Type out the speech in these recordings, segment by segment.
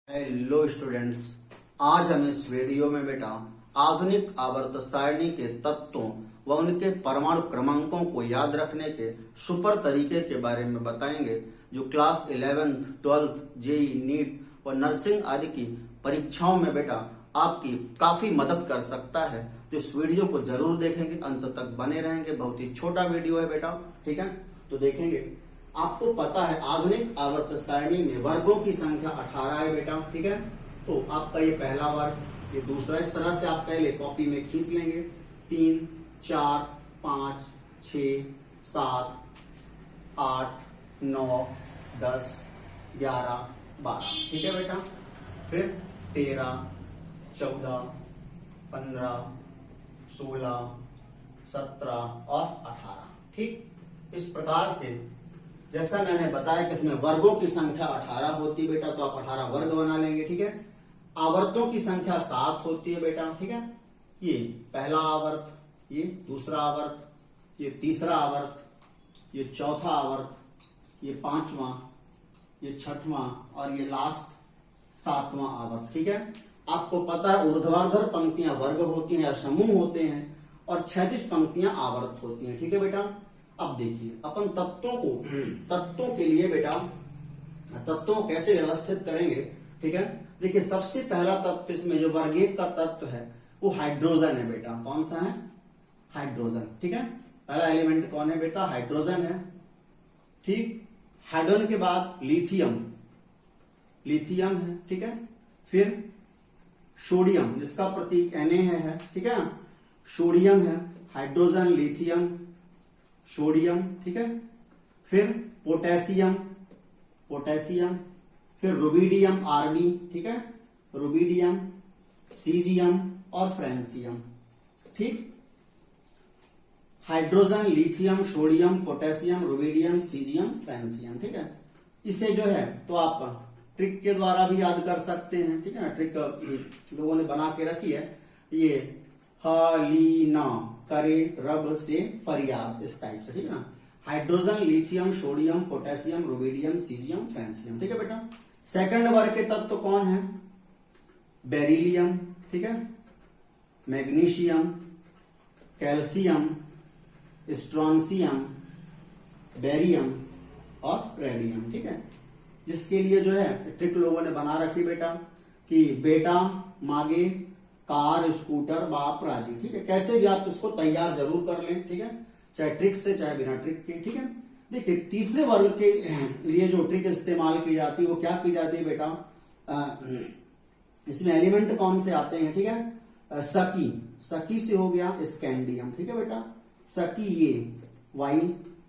Hello students, आज हम इस वीडियो में बेटा आधुनिक आवर्त सारणी के तत्वों व उनके परमाणु क्रमांकों को याद रखने के सुपर तरीके के बारे में बताएंगे, जो class 11th, 12th, JEE, NEET और नर्सिंग आदि की परीक्षाओं में बेटा आपकी काफी मदद कर सकता है। तो इस वीडियो को जरूर देखेंगे, अंत तक बने रहेंगे। बहुत ही छोटा वीडियो है बेटा, ठीक है। तो देखेंगे, आपको पता है आधुनिक आवर्त सारणी में वर्गों की संख्या 18 है बेटा, ठीक है। तो आपका ये पहला वर्ग, ये दूसरा। इस तरह से आप पहले कॉपी में खींच लेंगे 3, 4, 5, 6, 7, 8, 9, 10, 11, 12, ठीक है बेटा। फिर 13, 14, 15, 16, 17 और 18, ठीक। इस प्रकार से जैसा मैंने बताया कि इसमें वर्गों की संख्या 18 होती है बेटा, तो आप 18 वर्ग बना लेंगे, ठीक है। आवर्तों की संख्या 7 होती है बेटा, ठीक है। ये पहला आवर्त, ये दूसरा आवर्त, ये तीसरा आवर्त, ये चौथा आवर्त, ये पांचवा, ये छठवां और ये लास्ट 7वां आवर्त, ठीक है। आपको पता है ऊर्ध्वाधर पंक्तियां वर्ग होती हैं या समूह होते हैं और क्षैतिज पंक्तियां आवर्त होती हैं, ठीक है बेटा। अब देखिए अपन तत्वों के लिए बेटा तत्वों को कैसे व्यवस्थित करेंगे, ठीक है। देखिए सबसे पहला तत्व इसमें जो वर्ग 1 का तत्व है वो हाइड्रोजन है बेटा। कौन सा है? हाइड्रोजन, ठीक है। पहला एलिमेंट कौन है बेटा? हाइड्रोजन है, ठीक। हाइड्रोजन के बाद लिथियम है, ठीक है। फिर सोडियम, जिसका प्रतीक Na है, ठीक है। सोडियम है, हाइड्रोजन, लिथियम, सोडियम, ठीक है। फिर पोटेशियम, फिर रुबिडियम Rb, ठीक है। रुबिडियम, सीजियम और फ्रांसियम, ठीक। Hydrogen, lithium, sodium, potassium, rubidium, caesium, francium, ठीक है। इसे जो है तो आप ट्रिक के द्वारा भी याद कर सकते हैं, ठीक है ना। ट्रिक लोगों ने बना के रखी है, ये हलीना करे रब से फरियाद, इस टाइप से, ठीक है ना। Hydrogen, lithium, sodium, potassium, rubidium, caesium, francium, ठीक है बेटा। सेकंड वर्ग के तत्व कौन है? बेरिलियम, ठीक है। मैग्नीशियम, कैल्शियम, स्ट्रोंसियम, बेरियम और रेडियम, ठीक है। जिसके लिए जो है ट्रिक लोगों ने बना रखी बेटा कि बेटा मांगे कार, स्कूटर, बाप राजी, ठीक है। कैसे भी आप इसको तैयार जरूर कर लें, ठीक है, चाहे ट्रिक से चाहे बिना ट्रिक के, ठीक है। देखिए तीसरे वर्ग के लिए जो ट्रिक इस्तेमाल की जाती है वो क्या की जाती है बेटा? इसमें एलिमेंट कौन से आते हैं, ठीक है। सकी से हो गया स्कैंडियम, ठीक है बेटा। सकी ये वाई,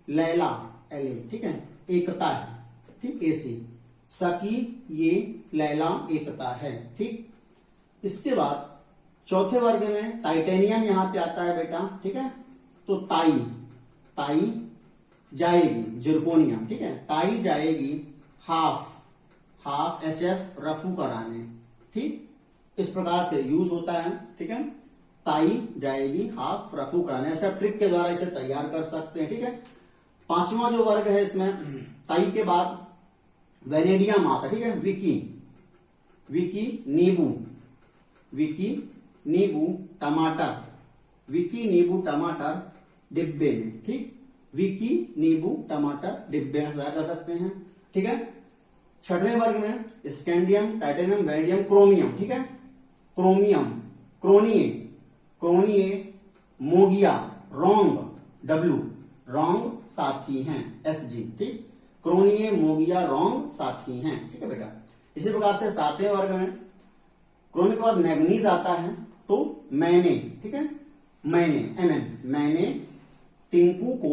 लैला La, ठीक है। एकता है, ठीक, AC। सकी ये लैला एकता है, ठीक। इसके बाद चौथे वर्ग में टाइटेनियम यहां पे आता है बेटा, ठीक है। तो ताई जाएगी, जिरकोनियम, ठीक है। ताई जाएगी हाफ HF रफू कराने, ठीक। इस प्रकार से यूज होता है, ठीक है। ताई जाएगी हाफ रफू कराने, ऐसा ट्रिक के द्वारा इसे तैयार कर सकते हैं, ठीक है। पांचवा जो वर्ग है इसमें ताई के बाद वेनेडियम आता है, ठीक है। नींबू टमाटर डिब्बे में, ठीक। नींबू टमाटर डिब्बे में कर सकते हैं, ठीक है। छठवें वर्ग में स्कैंडियम, टाइटेनियम, वेनेडियम, क्रोमियम, ठीक है। क्रोनिये, मोगिया, रॉन्ग साथी हैं, SG, ठीक। क्रोनिये, मोगिया, रॉन्ग साथी हैं, ठीक है बेटा। इसी प्रकार से सातवें वर्ग में क्रोमिक के बाद मैग्नीज आता है, तो मैंने, ठीक है, मैंने टिंकू को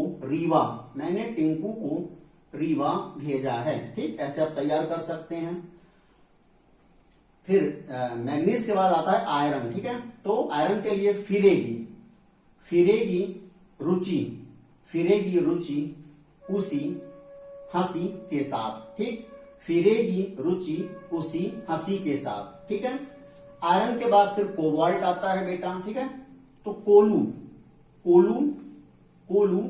रीवा भेजा है, ठीक। ऐसे आप तैयार कर सकते हैं। फिर मैग्नीज के बाद आता है आयरन, ठीक है। तो आयरन के लिए फिरेगी रुचि उसी हंसी के साथ, ठीक। फिरेगी रुचि उसी हंसी के साथ, ठीक है। आयरन के बाद फिर कोबाल्ट आता है बेटा, ठीक है। तो कोलू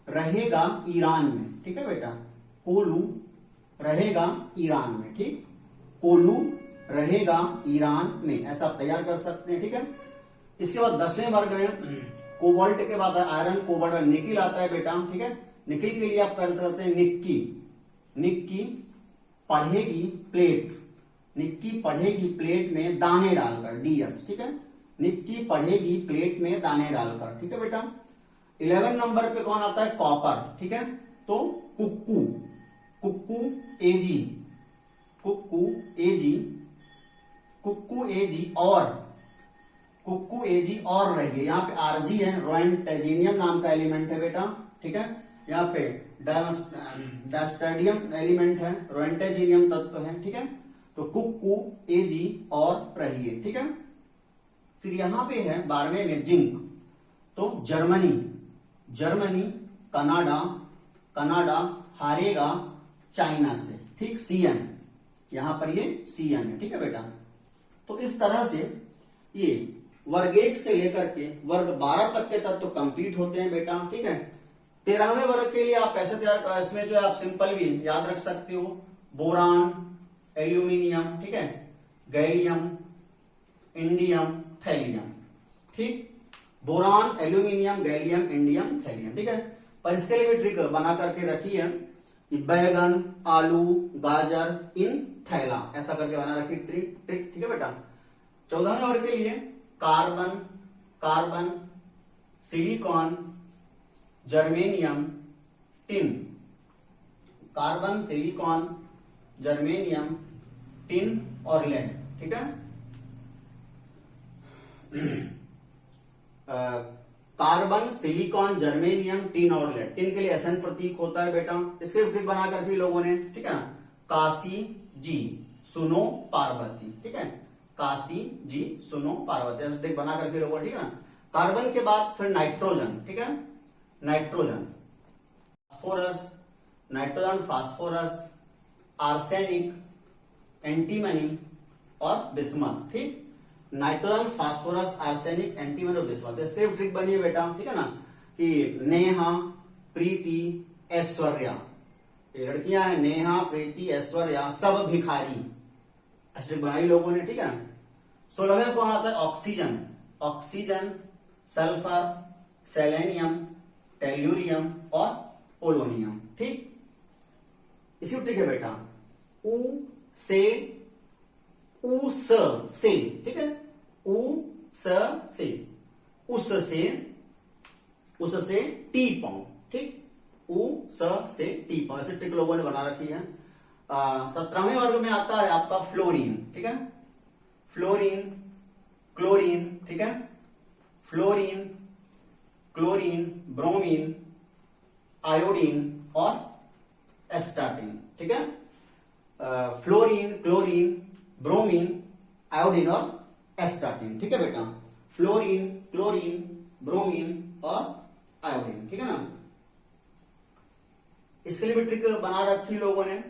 रहेगा ईरान में, ठीक है बेटा। कोलू रहेगा ईरान में, ठीक। कोलू रहेगा ईरान में, ऐसा आप तैयार कर सकते हैं। ठीक है, इसके बाद 10वें वर्ग में कोबाल्ट के बाद आयरन, कोबाल्ट, निकिल आता है बेटा। ठीक है, निकिल के लिए आप कर सकते हैं निक्की। निक्की पढ़ेगी प्लेट, निक्की पढ़ेगी प्लेट में दाने डालकर, DS। ठीक है, निक्की पढ़ेगी प्लेट में दाने डालकर। ठीक है बेटा। 11 नंबर पे कौन आता है? कॉपर। ठीक है, तो कुक्कू, कुक्कू एजी, कुक्कू एजी, कुक्कू एजी और, कुक्कू एजी और रही है। यहाँ पे आरजी है, रोएंटेजिनियम नाम का एलिमेंट है बेटा। ठीक है, यहाँ पे डास्टेडियम एलिमेंट है, रोएंटेजिनियम तत्व है। ठीक है, तो कुक्कू एजी और रही है। ठीक है, फिर यहाँ पे है 12वें में जिंक, तो जर्मनी, जर्मनी कनाडा, कनाडा हारेगा चाइना से। ठीक, CN, यहां पर ये CN है। ठीक है बेटा, तो इस तरह से ये वर्ग 1 से लेकर के वर्ग 12 तक के तत्व कंप्लीट होते हैं बेटा। ठीक है, 13वें वर्ग के लिए आप ऐसे तैयार, इसमें जो है आप सिंपल भी याद रख सकते हो, बोरान, एल्यूमिनियम, ठीक है, गैलियम, इंडियम, थैलियम। ठीक, boron, aluminium, gallium, indium, thallium. ठीक है, पर इसके लिए भी ट्रिक बना करके रखी है कि बैगन, आलू, गाजर इन थैला, ऐसा करके बना रखी ट्रिक। ठीक है बेटा। 14वें वर्ग के लिए carbon, carbon, silicon, germanium, tin, carbon, silicon, germanium, tin और लेड। ठीक है, कार्बन, सिलिकॉन, जर्मेनियम, टिन और लेड। टिन के लिए SN प्रतीक होता है बेटा। इसके ट्रिक बना कर भी लोगों ने, ठीक है ना, काशी जी सुनो पार्वती। ठीक है, काशी जी सुनो पार्वती, ऐसा ट्रिक बना करके लोगों, ठीक है ना। कार्बन के बाद फिर नाइट्रोजन। ठीक है, nitrogen, phosphorus, nitrogen, phosphorus, arsenic, antimony और बिस्मथ। ठीक, नाइट्रोजन, फास्फोरस, आर्सेनिक, एंटीमनी और बिस्मथ। इसके ट्रिक बनी है बेटा। ठीक है ना, कि नेहा, प्रीति, ऐश्वर्या, ये लड़कियां हैं, नेहा, प्रीति, ऐश्वर्या, सब भिखारी, ट्रिक बनाई लोगों ने। ठीक है, 16वें कौन आता है? Oxygen, oxygen, sulphur, selenium, tellurium और पोलोनियम। ठीक, इसी ट्रिक है बेटा। उ से, उ से, ठीक है, उ से, उससे टी पाऊं। ठीक, उ से टी पाऊं, ऐसे ट्रिक लोगों ने बना रखी है। 17वें वर्ग में आता है आपका फ्लोरीन। ठीक है, फ्लोरीन, क्लोरीन, ठीक है, फ्लोरीन, क्लोरीन, ब्रोमीन, आयोडीन और एस्टाटीन। ठीक है, फ्लोरीन, क्लोरीन, ब्रोमीन, आयोडीन और एस्टाटीन। ठीक है बेटा, फ्लोरीन, क्लोरीन, ब्रोमीन और आयोडीन। ठीक है ना, इसके लिए भी ट्रिक बना रखी लोगों ने।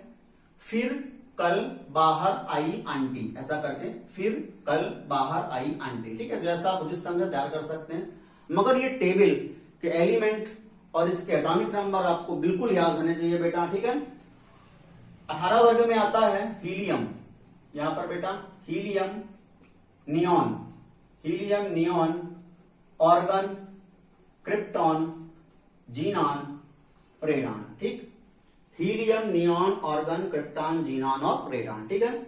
फिर कल बाहर आई आंटी, ऐसा करके, फिर कल बाहर आई आंटी। ठीक है, जैसा आप जिस संख्या तैयार कर सकते हैं, मगर ये टेबल के एलिमेंट और इसके एटॉमिक नंबर आपको बिल्कुल याद होने चाहिए बेटा। ठीक है, 18 वर्ग में आता है हीलियम। यहां पर बेटा helium, neon, helium, neon, argon, krypton, xenon, radon. ठीक, helium, neon, argon, krypton, xenon और रेडॉन। ठीक है,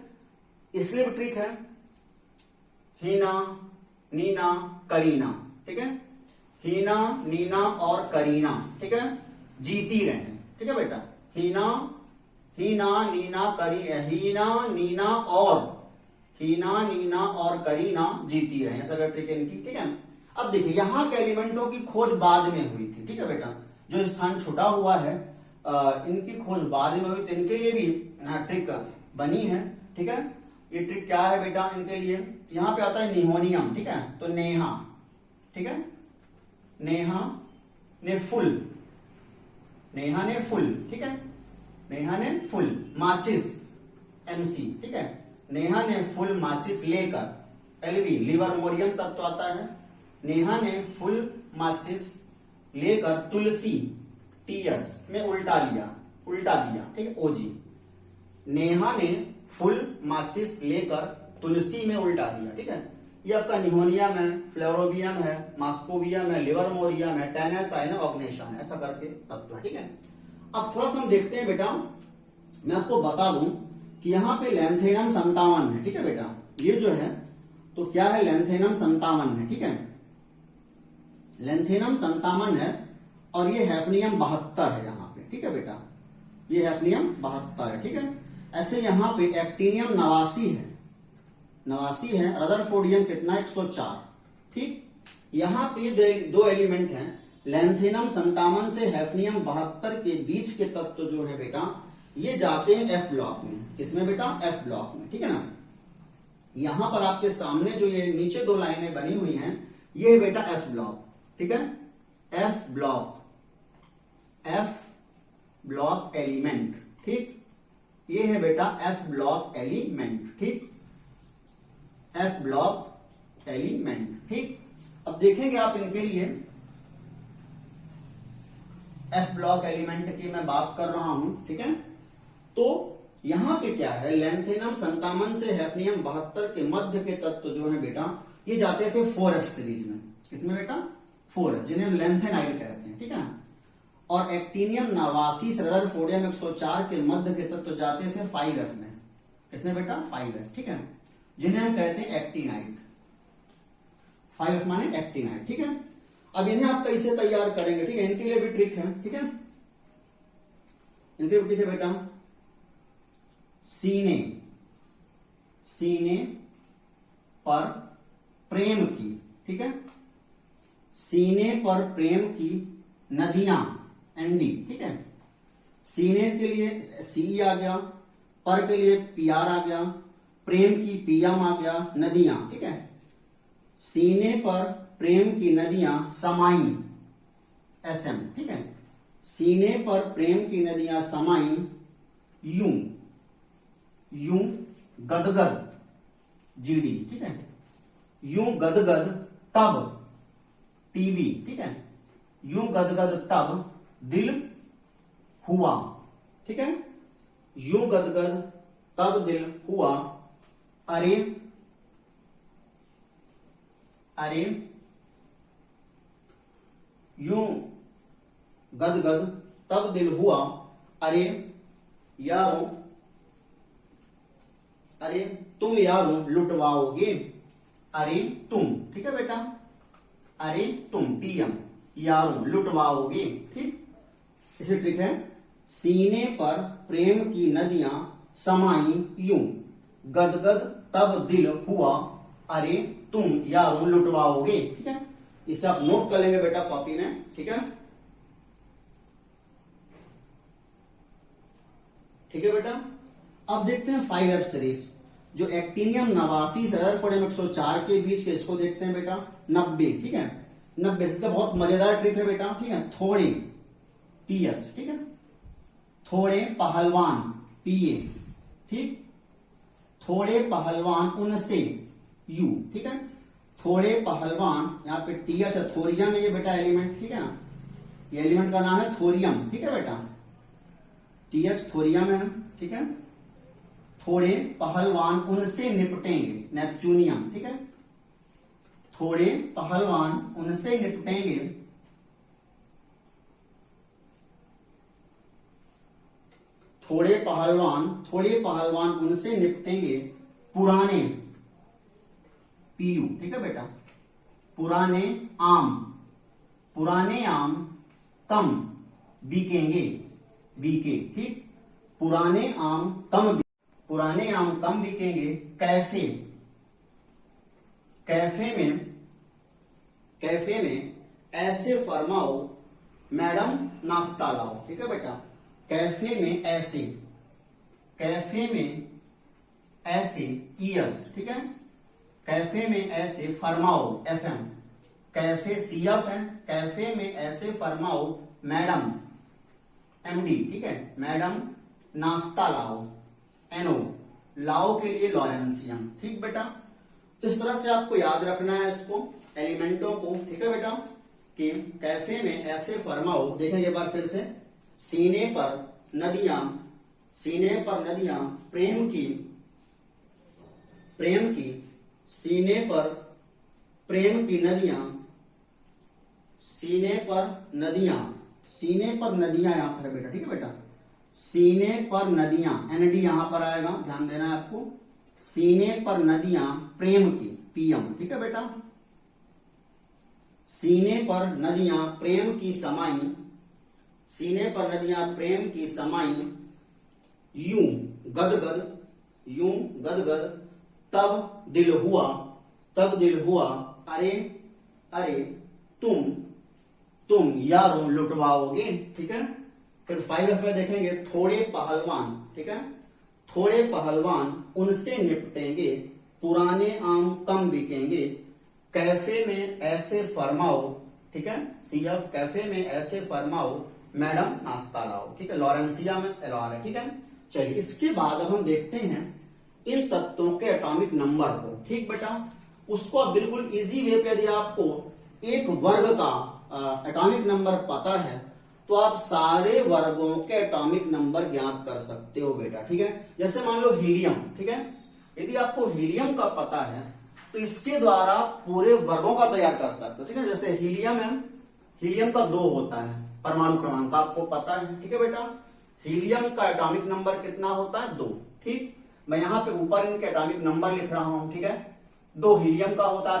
इसलिए भी ट्रिक है हीना, नीना, करीना। ठीक है, हीना, नीना और करीना, ठीक है, जीती रहे। ठीक है बेटा, हीना, हीना, नीना, हीना, नीना और, हीना, नीना और करीना जीती रहे, ऐसा ट्रिक है इनकी। ठीक है, अब देखिए यहाँ के एलिमेंटों की खोज बाद में हुई थी। ठीक है बेटा, जो स्थान छुटा हुआ है इनकी खोज बाद में हुई, तो इनके लिए भी ट्रिक बनी है। ठीक है, ये ट्रिक क्या है बेटा इनके लिए? यहाँ पे आता है निहोनियम। ठीक है, तो नेहा, ठीक है, नेहा ने फुल, नेहा ने फुल, ठीक है, नेहा ने फुल माचिस, MC। ठीक है, नेहा ने फुल माचिस लेकर, LV, लिवर्मोरियम तत्व आता है। नेहा ने फुल माचिस लेकर तुलसी, TS में उल्टा दिया, ठीक है, OG। नेहा ने फुल माचिस लेकर तुलसी में उल्टा दिया। ठीक है, ये आपका निहोनियम है, फ्लोरोबियम है, मास्कोवियम है, लिवरमोरियम है, टेनस है, ऑग्नेशन है, ऐसा करके तत्व है। ठीक है, अब थोड़ा सा हम देखते हैं बेटा, मैं आपको बता दूं कि यहाँ पे लैंथेनम 57 है। ठीक है बेटा, ये जो है तो क्या है, लैंथेनम 57 है। ठीक है, लैंथेनम 57 है और ये हैफनियम 72 है यहाँ पे। ठीक है बेटा, ये हैफनियम 72 है। ठीक है, ऐसे यहाँ पे एक्टिनियम 89 है, 89 है। रदरफोर्डियम कितना, 104। ठीक, यहाँ पे दो एलिमेंट हैं, लैंथेनम 57 से हैफनियम 72 के बीच के तत्व जो है बेटा, ये जाते हैं एफ ब्लॉक में। किसमें बेटा, एफ ब्लॉक में। ठीक है ना, यहां पर आपके सामने जो ये नीचे दो लाइनें बनी हुई हैं, ये है बेटा एफ ब्लॉक। ठीक है, F block, F block element. ठीक, ये है बेटा एफ ब्लॉक एलिमेंट। ठीक, एफ ब्लॉक एलिमेंट। ठीक, अब देखेंगे आप इनके लिए, एफ ब्लॉक एलिमेंट की मैं बात कर रहा हूं। ठीक है, तो यहां पे क्या है, लैंथेनम 57 से हैफनियम 72 के मध्य के तत्व जो है बेटा, ये जाते थे 4F सीरीज में। किसमें बेटा, 4F, जिन्हें हम लैंथेनाइड कहते हैं। ठीक है ना, और एक्टिनियम 89 से रदरफोर्डियम 104 के मध्य के तत्व जाते थे 5F में। किसमें बेटा, 5F। ठीक है, जिन्हें हम कहते हैं एक्टिनाइड। 5F माने एक्टिनाइड। ठीक है, अब इन्हें आप कैसे तैयार करेंगे, ठीक है, इनके लिए भी ट्रिक है। ठीक है, इनके लिए ट्रिक है बेटा, सीने, सीने पर प्रेम की। ठीक है, सीने पर प्रेम की नदियां, एनडी। ठीक है, सीने के लिए सी आ गया, पर के लिए पीआर आ गया, प्रेम की पीएम आ गया, नदियां। ठीक है, सीने पर प्रेम की नदियां समाई, एसएम। ठीक है, सीने पर प्रेम की नदियां समाई, यूं, यूं गदगद, जीडी। ठीक है, यूं गदगद तब, टीबी। ठीक है, यूं गदगद तब दिल हुआ। ठीक है, यूं गदगद तब दिल हुआ, अरे, अरे, यूं गदगद तब दिल हुआ, अरे यारों, अरे तुम यारों लुटवाओगे, अरे तुम। ठीक है बेटा, अरे तुम, टीएम, यारों लुटवाओगे। ठीक, इसे ट्रिक है, सीने पर प्रेम की नदियां समाई यूं, गदगद तब दिल हुआ, अरे तुम यारों लुटवाओगे। ठीक है, इसे आप नोट कर लेंगे बेटा कॉपी में। ठीक है, ठीक है बेटा, अब देखते हैं 5F सीरीज, जो एक्टिनियम 89 से रदरफोर्डियम 104 के बीच के, इसको देखते हैं बेटा 90। ठीक है, 90, इसका बहुत मजेदार ट्रिक है बेटा। ठीक है, थोड़े, TH। ठीक है, थोड़े पहलवान, PA। ठीक, थोड़े पहलवान उनसे, U। ठीक है, थोड़े पहलवान, यहाँ पे TH है, थोरियम है ये बेटा एलिमेंट। ठीक है ना, ये एलिमेंट का नाम है थोरियम। ठीक है बेटा, TH थोरियम है। ठीक है, थोड़े पहलवान उनसे निपटेंगे, नेपच्यूनियम। ठीक है, थोड़े पहलवान उनसे निपटेंगे, थोड़े पहलवान उनसे निपटेंगे, पुराने, PU। ठीक है बेटा, पुराने आम कम बिकेंगे, BK। ठीक, पुराने आम कम बिकेंगे, कैफे, कैफे में ऐसे फरमाओ मैडम नाश्ता लाओ। ठीक है बेटा, कैफे में ऐसे ES। ठीक है, कैफे में ऐसे फरमाओ, FM। कैफे CF है, कैफे में ऐसे फरमाओ मैडम, MD। ठीक है, मैडम नाश्ता लाओ, NO, लाओ के लिए लॉरेंसियम। ठीक बेटा, तो इस तरह से आपको याद रखना है इसको, एलिमेंटों को। ठीक है बेटा, कि कैफे में ऐसे फरमाओ, देखेंगे एक बार फिर से, सीने पर नदियां प्रेम की प्रेम की, सीने पर प्रेम की नदियां, सीने पर नदियां, सीने पर नदियां यहां पर है बेटा, ठीक है बेटा, सीने पर नदियां, एनडी यहां पर आएगा, ध्यान देना है आपको, सीने पर नदियां प्रेम की, पीएम, ठीक है बेटा, सीने पर नदियां प्रेम की समाई, सीने पर नदियां प्रेम की समाई, यूं गदगद, यूं गदगद, तब दिल हुआ, तब दिल हुआ, अरे अरे तुम यारों लुटवाओगे, ठीक है। फिर 5 में देखेंगे, थोड़े पहलवान, ठीक है, थोड़े पहलवान उनसे निपटेंगे, पुराने आम कम बिकेंगे, कैफे में ऐसे फरमाओ, ठीक है, सीएफ कैफे में ऐसे फरमाओ, मैडम नाश्ता लाओ, ठीक है, लॉरेंसिया में एलआर है, ठीक है। चलिए इसके बाद अब हम देखते हैं इन तत्वों के एटॉमिक नंबर को, ठीक बेटा। उसको बिल्कुल इजी वे पे, यदि आपको एक वर्ग का एटॉमिक नंबर पता है तो आप सारे वर्गों के एटॉमिक नंबर ज्ञात कर सकते हो बेटा, ठीक है। जैसे मान लो हीलियम, ठीक है, यदि आपको हीलियम का पता है तो इसके द्वारा पूरे वर्गों का तैयार कर सकते हो, ठीक है। जैसे हीलियम है, हीलियम का 2 होता है परमाणु क्रमांक, आपको पता है, ठीक है बेटा। हीलियम का एटॉमिक नंबर कितना होता है? 2, ठीक। मैं यहाँ पे ऊपर इनके एटॉमिक नंबर लिख रहा हूं, ठीक है। 2 हीलियम का होता है,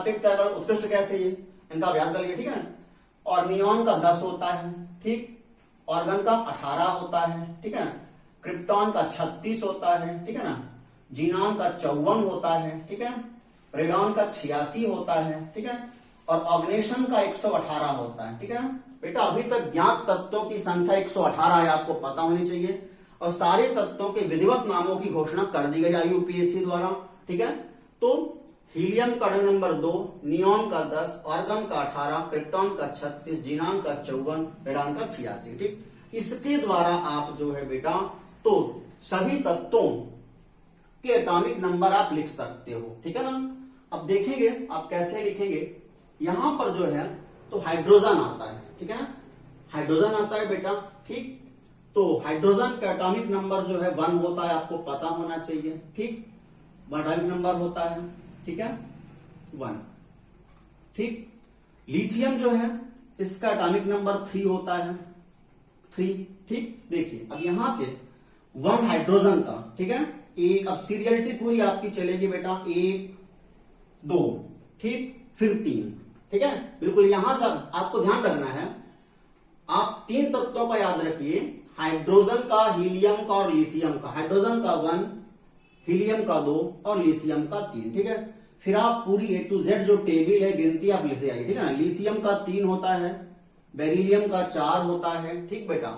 उत्कृष्ट गैस है ये, इनका अभ्यास कर लिया, ठीक है। और नियॉन का 10 होता है, ठीक। ऑर्गन का 18 होता है, ठीक है। क्रिप्टॉन का 36 होता है, ठीक है ना। जीनॉन का 54 होता है, ठीक है। रेडॉन का 86 होता है, ठीक है। और ऑग्नेशन का 118 होता है, ठीक है बेटा। अभी तक ज्ञात तत्वों की संख्या 118 है, आपको पता होनी चाहिए। और सारे तत्वों के विधिवत नामों की घोषणा कर दी गई यूपीएससी द्वारा, ठीक है। तो हीलियम का नंबर 2, नियॉन का 10, आर्गन का 18, क्रिप्टॉन का 36, जीनॉन का 54, रेडॉन का 86, ठीक। इसके द्वारा आप जो है बेटा तो सभी तत्वों के एटॉमिक नंबर आप लिख सकते हो, ठीक है ना। अब देखेंगे आप कैसे लिखेंगे। यहां पर जो है तो हाइड्रोजन आता है, ठीक है ना, हाइड्रोजन आता है बेटा, ठीक। तो हाइड्रोजन का एटॉमिक नंबर जो है 1 होता है, आपको पता होना चाहिए, ठीक। एटॉमिक नंबर होता है, ठीक है, 1, ठीक। लिथियम जो है इसका एटॉमिक नंबर 3 होता है, 3, ठीक। देखिए अब यहां से 1 हाइड्रोजन का, ठीक है, एक, अब सीरियलिटी पूरी आपकी चलेगी बेटा, 1 2, ठीक, फिर 3, ठीक है। बिल्कुल यहां से आपको ध्यान रखना है, आप 3 तत्वों का याद रखिए, हाइड्रोजन का, हीलियम का और लिथियम का। हाइड्रोजन का 1, हीलियम का 2 और लिथियम का 3, ठीक है। फिर आप पूरी A to Z जो टेबल है गिनती आप लिखते आइए, ठीक है ना। लिथियम का 3 होता है, बेरिलियम का 4 होता है, ठीक बेटा।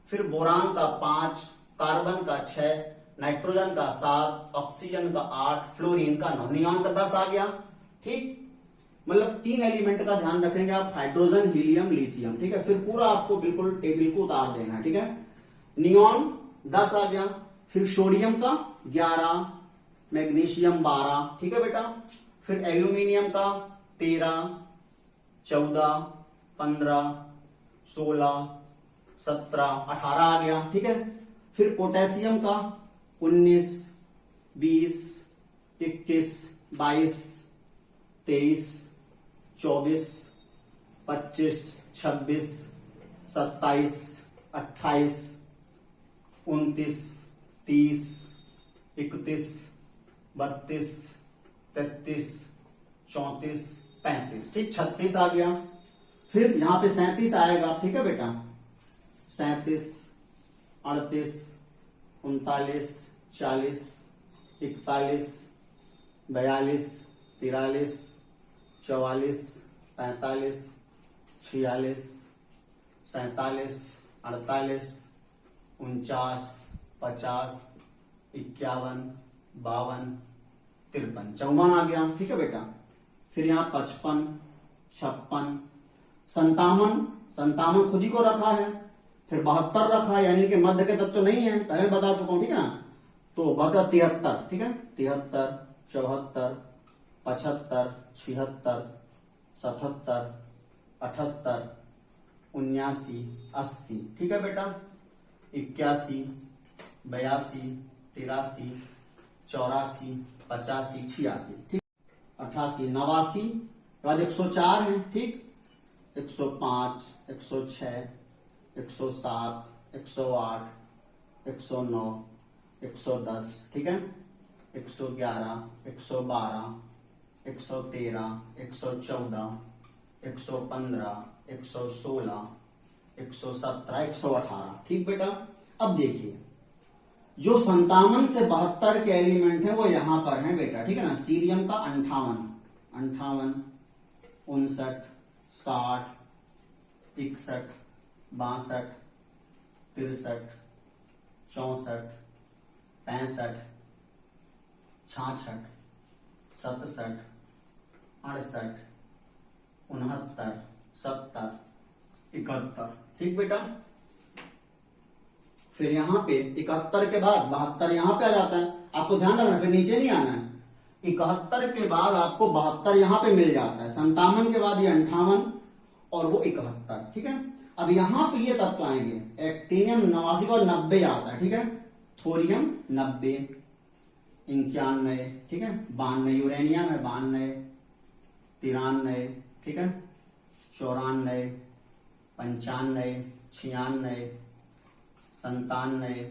फिर बोरान का 5, कार्बन का 6, नाइट्रोजन का 7, ऑक्सीजन का 8, फ्लोरीन का 9, नियॉन का 10 आ गया, ठीक। मतलब 3 एलिमेंट का ध्यान रखेंगे आप, हाइड्रोजन, हीलियम, लिथियम, ठीक है। फिर पूरा आपको बिल्कुल टेबल को उतार देना है, ठीक है। नियॉन 10 आ गया, फिर सोडियम का 11, मैग्नीशियम 12, ठीक है बेटा। फिर एल्यूमिनियम का 13, 14, 15, 16, 17, 18 आ गया, ठीक है। फिर पोटेशियम का 19, 20, 21, 22, 23, 24, 25, 26, 27, 28, 29, 30, 31, 32, 33, 34, 35, ठीक, 36 आ गया। फिर यहां पे 37 आएगा, ठीक है बेटा, 37, 38, 39, 40, 41, 42, 43, 44, 45, 46, 47, 48, 49, 50, 51, 52, 53, 54 आ गया, ठीक है बेटा। फिर यहाँ 55, 56, 57 खुद ही को रखा है, फिर 72 रखा है, यानी कि मध्य के तत्व तो नहीं है, पहले बता चुका हूं, ठीक है ना। तो 73, ठीक है, 73, 74, 75, 76, 77, 78, 79, 80, ठीक है बेटा, 81, 82, 83, 84, 85, 86, ठीक, 88, 89, बाद 104 है, ठीक, 105, 106, 107, 108, 109, 110, ठीक है, 111, 112, 113, 114, 115, 116, 117, 118, ठीक बेटा। अब देखिए जो 57 से 72 के एलिमेंट हैं वो यहां पर हैं बेटा, ठीक है ना। सीरियम का 58, 58, 59, 60, 61, 62, 63, 64, 65, 66, 67, 68, 69, 70, 71, ठीक बेटा। फिर यहाँ पे 71 के बाद 72 यहाँ पे आ जाता है, आपको ध्यान रखना, फिर नीचे नहीं आना है। 71 के बाद आपको 72 यहाँ पे मिल जाता है, 57 के बाद ये 58 और वो 71, ठीक है। अब यहाँ पे ये तत्व आएंगे, एक्टिनियम 89 को 90 आता है, ठीक है, थोरियम 90, 91, ठीक है, 92, यूरेनियम है 92, 93, ठीक है, 94, 95, 96, 97,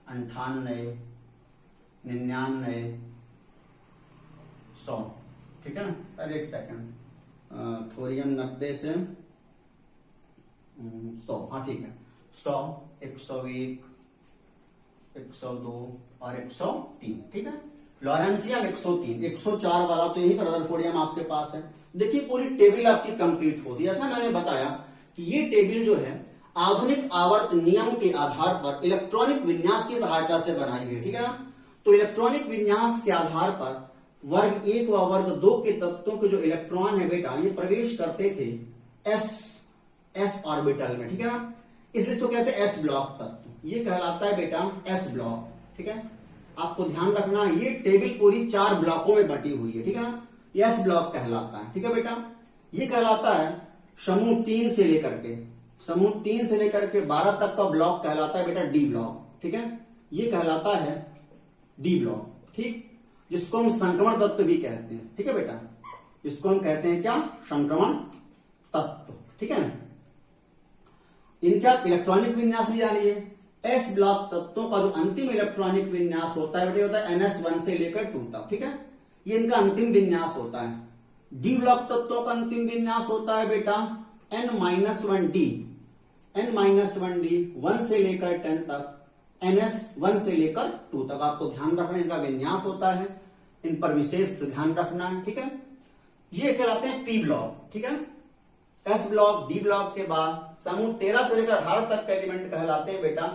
98, 99, 100, ठीक है। पहले एक सेकंड, थोरियम 90 से 100, हाँ ठीक है, 100, 101, 102 और 103, ठीक है। लॉरेंशियम 103, 104 वाला तो यही रदरफोर्डियम आपके पास है। देखिए पूरी टेबल आपकी कंप्लीट होती है। ऐसा मैंने बताया कि ये टेबल जो है आधुनिक आवर्त नियम के आधार पर इलेक्ट्रॉनिक विन्यास की सहायता से बनाई गई, ठीक है ना। तो इलेक्ट्रॉनिक विन्यास के आधार पर वर्ग 1 व वर्ग 2 के तत्वों के जो इलेक्ट्रॉन है बेटा ये प्रवेश करते थे एस ऑर्बिटल में, ठीक है ना। इसलिए इसको कहते हैं एस ब्लॉक तत्व, ये कहलाता है बेटा एस ब्लॉक, ठीक है। आपको ध्यान रखना ये टेबल पूरी 4 ब्लॉकों में बटी हुई है, ठीक है ना। ये एस ब्लॉक कहलाता है, ठीक है बेटा। ये कहलाता है समूह 3 से लेकर के 12 तक का ब्लॉक कहलाता है बेटा डी ब्लॉक, ठीक है। ये कहलाता है डी ब्लॉक, ठीक, जिसको हम संक्रमण तत्व भी कहते हैं, ठीक है बेटा। इसको हम कहते हैं क्या, संक्रमण तत्व, ठीक है। इनका इलेक्ट्रॉनिक विन्यास भी जानिए। एस ब्लॉक तत्वों का जो अंतिम इलेक्ट्रॉनिक विन्यास होता है बेटा होता है NS1 से लेकर 2 तक, ठीक है। ये इनका अंतिम विन्यास होता है। डी ब्लॉक तत्वों का अंतिम विन्यास होता है बेटा N-1D, 1 से लेकर 10 तक, NS1 से लेकर 2 तक। आपको ध्यान रखना इनका विन्यास होता है, इन पर विशेष ध्यान रखना है, ठीक है। ये कहलाते हैं पी ब्लॉक, ठीक है। एस ब्लॉक, डी ब्लॉक के बाद समूह 13 से लेकर 18 तक के एलिमेंट कहलाते हैं बेटा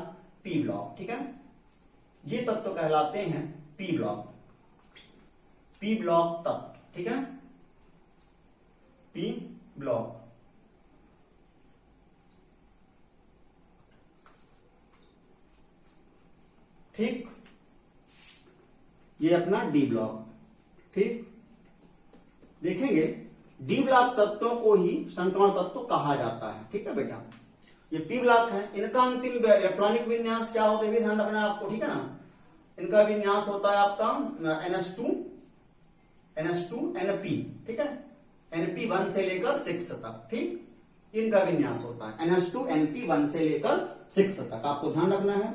पी ब्लॉक, ठीक है। ये तत्व कहलाते हैं पी ब्लॉक तत्व, ठीक है, पी ब्लॉक। ठीक, ये अपना डी ब्लॉक, ठीक। देखेंगे डी ब्लॉक तत्वों को ही संक्रमण तत्व कहा जाता है, ठीक है बेटा। ये पी ब्लॉक है, इनका अंतिम इलेक्ट्रॉनिक विन्यास क्या होता है ध्यान रखना है आपको, ठीक है ना। इनका विन्यास होता है आपका NS2 NP, ठीक है, NP 1 से लेकर 6 तक, ठीक। इनका विन्यास होता है NS2 NP 1 से लेकर 6 तक, आपको ध्यान रखना है।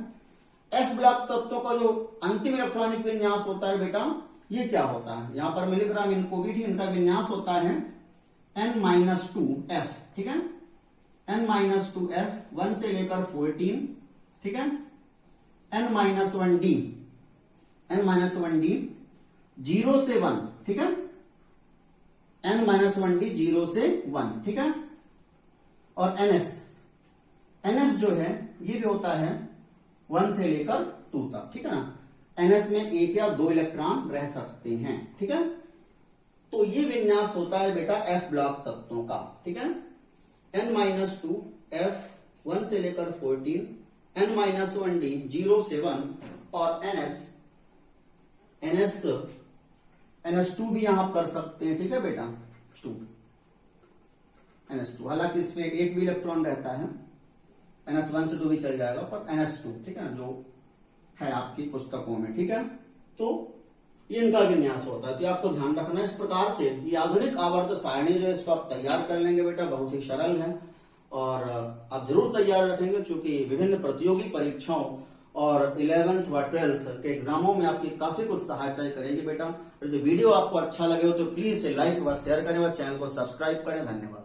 एफ ब्लॉक तत्वों का जो अंतिम इलेक्ट्रॉनिक विन्यास होता है बेटा ये क्या होता है, यहां पर मैं लिख रहा हूं इनको भी, ठीक। इनका विन्यास होता है N-2F, ठीक है, N-2F 1 से लेकर 14, ठीक है, N-1D 0 से 1, ठीक है, N-1D 0 से 1, ठीक है। और NS जो है ये भी होता है 1 से लेकर 2 तक, ठीक है ना। NS में 1 या 2 इलेक्ट्रॉन रह सकते हैं, ठीक है। तो ये विन्यास होता है बेटा F ब्लॉक तत्वों का, ठीक है। N-2F 1 से लेकर 14, N-1D 0 से 1 और NS2 भी यहां कर सकते हैं, ठीक है बेटा, 2 NS2। हालांकि इसमें एक भी इलेक्ट्रॉन रहता है, NS1 से 2 भी चल जाएगा, पर NS2, ठीक है, जो है आपकी पुस्तकों में, ठीक है। तो ये इनका विन्यास होता है। तो आपको ध्यान रखना इस प्रकार से ये आधुनिक आवर्त सारणी जो है इसको आप तैयार कर लेंगे बेटा, बहुत ही सरल है और आप जरूर तैयार रखेंगे, क्योंकि विभिन्न प्रतियोगी परीक्षाओं और 11th व 12th के एग्जामों में आपकी काफी कुछ सहायता करेगी बेटा। यदि वीडियो आपको अच्छा लगे हो तो प्लीज लाइक व शेयर करें व चैनल को सब्सक्राइब करें। धन्यवाद।